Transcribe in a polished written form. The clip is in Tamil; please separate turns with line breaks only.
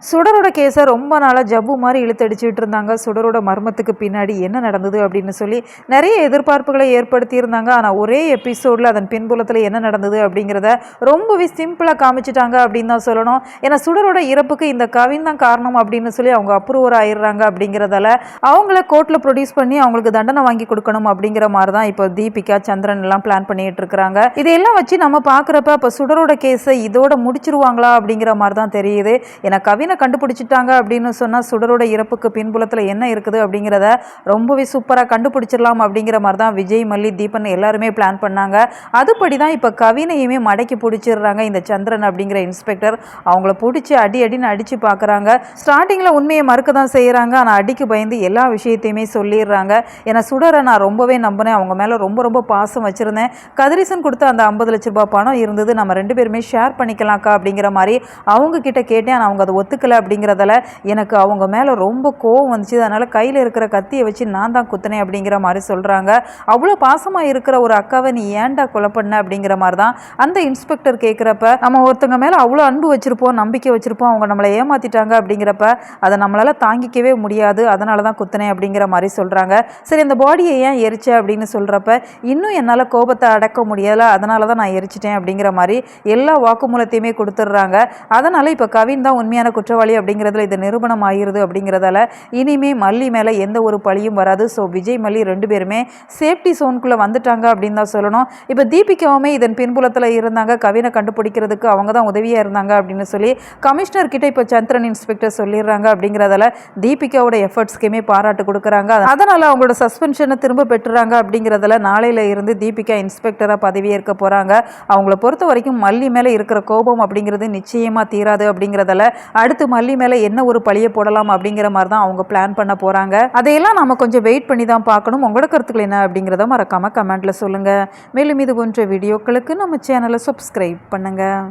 சுடரோட கேஸை ரொம்ப நாளாக ஜவ்வு மாதிரி இழுத்தடிச்சிட்டு இருந்தாங்க. சுடரோட மர்மத்துக்கு பின்னாடி என்ன நடந்தது அப்படின்னு சொல்லி நிறைய எதிர்பார்ப்புகளை ஏற்படுத்தியிருந்தாங்க. ஆனால் ஒரே எபிசோடில் அதன் பின்புலத்தில் என்ன நடந்தது அப்படிங்கிறத ரொம்பவே சிம்பிளாக காமிச்சிட்டாங்க அப்படின்னு தான் சொல்லணும். ஏன்னா சுடரோட இறப்புக்கு இந்த கவின் தான் காரணம் அப்படின்னு சொல்லி அவங்க அப்ரூவர் ஆயிடுறாங்க. அப்படிங்கிறதால அவங்கள கோர்ட்டில் ப்ரொடியூஸ் பண்ணி அவங்களுக்கு தண்டனை வாங்கி கொடுக்கணும் அப்படிங்கிற மாதிரி தான் இப்போ தீபிகா சந்திரன் எல்லாம் பிளான் பண்ணிட்டு இருக்கிறாங்க. இதையெல்லாம் வச்சு நம்ம பார்க்குறப்ப அப்போ சுடரோட கேஸை இதோட முடிச்சிருவாங்களா அப்படிங்கிற மாதிரி தான் தெரியுது. ஏன்னா கவினை கண்டுபிடிச்சிட்டாங்க அப்படின்னு சொன்னால் சுடரோட இறப்புக்கு பின்புலத்தில் என்ன இருக்குது அப்படிங்கிறத ரொம்பவே சூப்பராக கண்டுபிடிச்சிடலாம் அப்படிங்கிற மாதிரி தான் விஜய், மல்லி, தீபன் எல்லாருமே பிளான் பண்ணாங்க. அதுபடி தான் இப்போ கவினையுமே மடக்கி பிடிச்சிடுறாங்க இந்த சந்திரன் அப்படிங்கிற இன்ஸ்பெக்டர். அவங்கள பிடிச்சி அடின்னு அடித்து பார்க்குறாங்க. ஸ்டார்டிங்கில் உண்மையை மறுக்க தான் செய்கிறாங்க. ஆனால் அடிக்கு பயந்து எல்லா விஷயத்தையுமே சொல்லிடுறாங்க. ஏன்னா சுடரை நான் ரொம்பவே நம்பினேன், அவங்க மேலே ரொம்ப பாசம் வச்சுருந்தேன். கதிரீசன் கொடுத்த அந்த 50 லட்ச ரூபாய் பணம் இருந்தது, நம்ம 2 பேருமே ஷேர் பண்ணிக்கலாம்க்கா அப்படிங்கிற மாதிரி அவங்க கிட்ட கேட்டேன். ஆனால் அவங்க அதை ஒத்துக்கலை. அப்படிங்கிறதால எனக்கு அவங்க மேலே ரொம்ப கோவம் வந்துச்சு. அதனால் கையில் இருக்கிற கத்தியை வச்சு நான் தான் குத்தினேன் அப்படிங்கிற மாதிரி சொல்கிறாங்க. அவ்வளோ பாசமாக இருக்கிற ஒரு அக்காவை நீ ஏன்டா கொலை பண்ண அப்படிங்கிற மாதிரி தான் அந்த இன்ஸ்பெக்டர் கேட்குறப்ப, நம்ம ஒருத்தங்க மேலே அவ்வளோ அன்பு வச்சுருப்போம், நம்பிக்கை வச்சுருப்போம், அவங்க நம்மளை ஏமாற்றிட்டாங்க அப்படிங்கிறப்ப அதை நம்மளால் தாங்கிக்கவே முடியாது, அதனால தான் குத்தினேன் அப்படிங்கிற மாதிரி சொல்கிறாங்க. சரி, அந்த பாடியை ஏன் எரிச்ச அப்படின்னு சொல்கிறப்ப, இன்னும் என்னால் கோபத்தை அடக்க முடியலை, அதனால தான் நான் எரிச்சிட்டேன் அப்படிங்கிற மாதிரி எல்லா வாக்குமூலத்தையுமே கொடுத்துட்றாங்க. அதனால் இப்போ கவின் தான் உண்மையான குற்றவாளி அப்படிங்கிறதுல இது நிரூபணம் ஆகிருது. அப்படிங்கிறதால இனிமே மல்லி மேலே எந்த ஒரு பழியும் வராது. ஸோ விஜய், மல்லி 2 பேருமே சேஃப்டி சோனுக்குள்ளே வந்துட்டாங்க அப்படின்னு தான் சொல்லணும். இப்போ தீபிகாவுமே இதன் பின்புலத்தில் இருந்தாங்க, கவினை கண்டுபிடிக்கிறதுக்கு அவங்க தான் உதவியாக இருந்தாங்க அப்படின்னு சொல்லி கமிஷனர் கிட்ட இப்போ சந்திரன் இன்ஸ்பெக்டர் சொல்லிடுறாங்க. அப்படிங்கிறதால தீபிகாவோட எஃபர்ட்ஸ்க்குமே பாராட்டு கொடுக்குறாங்க. அதனால் அவங்களோட சஸ்பென்ஷனை திரும்ப பெற்றுறாங்க. அப்படிங்கிறதுல நாளையில இருந்து தீபிகா இன்ஸ்பெக்டராக பதவியேற்க போகிறாங்க. அவங்கள பொறுத்த வரைக்கும் மல்லி மேலே இருக்கிற கோபம் அப்படிங்கிறது நிச்சயமாக தீராது. அப்படிங்கிறதால அடுத்து மல்லி மேலே என்ன ஒரு பழியை போடலாம் அப்படிங்கிற மாதிரி தான் அவங்க பிளான் பண்ண போகிறாங்க. அதையெல்லாம் நம்ம கொஞ்சம் வெயிட் பண்ணி தான் பார்க்கணும். உங்களோட கருத்துக்கள் என்ன அப்படிங்கிறத மறக்காமல் கமெண்ட்டில் சொல்லுங்கள். மேலும் இது போன்ற வீடியோக்களுக்கு நம்ம சேனலை சப்ஸ்கிரைப் பண்ணுங்கள்.